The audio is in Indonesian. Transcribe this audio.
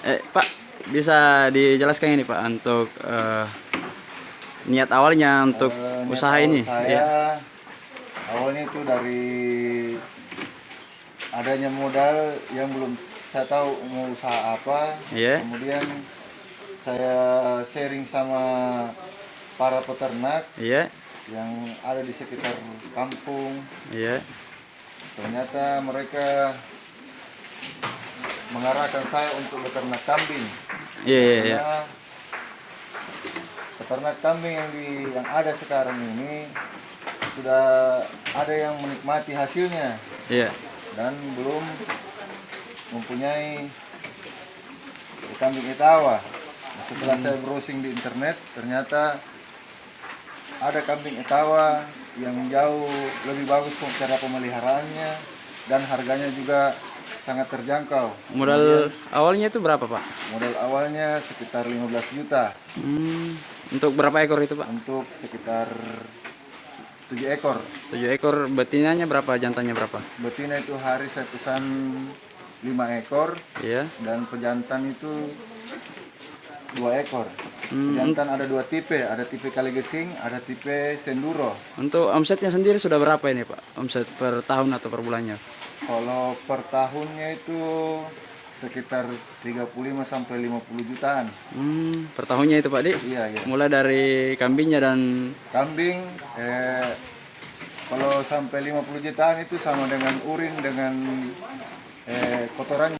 Pak, bisa dijelaskan ini Pak untuk niat awalnya untuk Niat usaha awal ini? saya Iya. awalnya itu dari adanya modal yang belum saya tahu mau usaha apa. Iya. Kemudian saya sharing sama para peternak Iya. yang ada di sekitar kampung. Iya. Ternyata mereka mengarahkan saya untuk beternak kambing. Iya, iya, iya. Karena peternak kambing yang ada sekarang ini sudah ada yang menikmati hasilnya Iya. dan belum mempunyai kambing etawa. Setelah saya browsing di internet, ternyata ada kambing etawa yang jauh lebih bagus cara pemeliharaannya dan harganya juga sangat terjangkau. Modal awalnya itu berapa Pak? Modal awalnya sekitar 15 juta Untuk berapa ekor itu Pak? untuk sekitar 7 ekor. 7 ekor, betinanya berapa, jantannya berapa? Betina itu hari saya pesan 5 ekor Iya. dan pejantan itu 2 ekor. Pejantan ada 2 tipe, ada tipe Kaligesing, ada tipe Senduro. Untuk omsetnya sendiri sudah berapa ini Pak? Omset per tahun atau per bulannya? Kalau per tahunnya itu sekitar 35 sampai 50 jutaan. Per tahunnya itu Pak Di? Iya, iya. Mulai dari kambingnya dan Kambing kalau sampai 50 jutaan itu sama dengan urin dengan kotoran.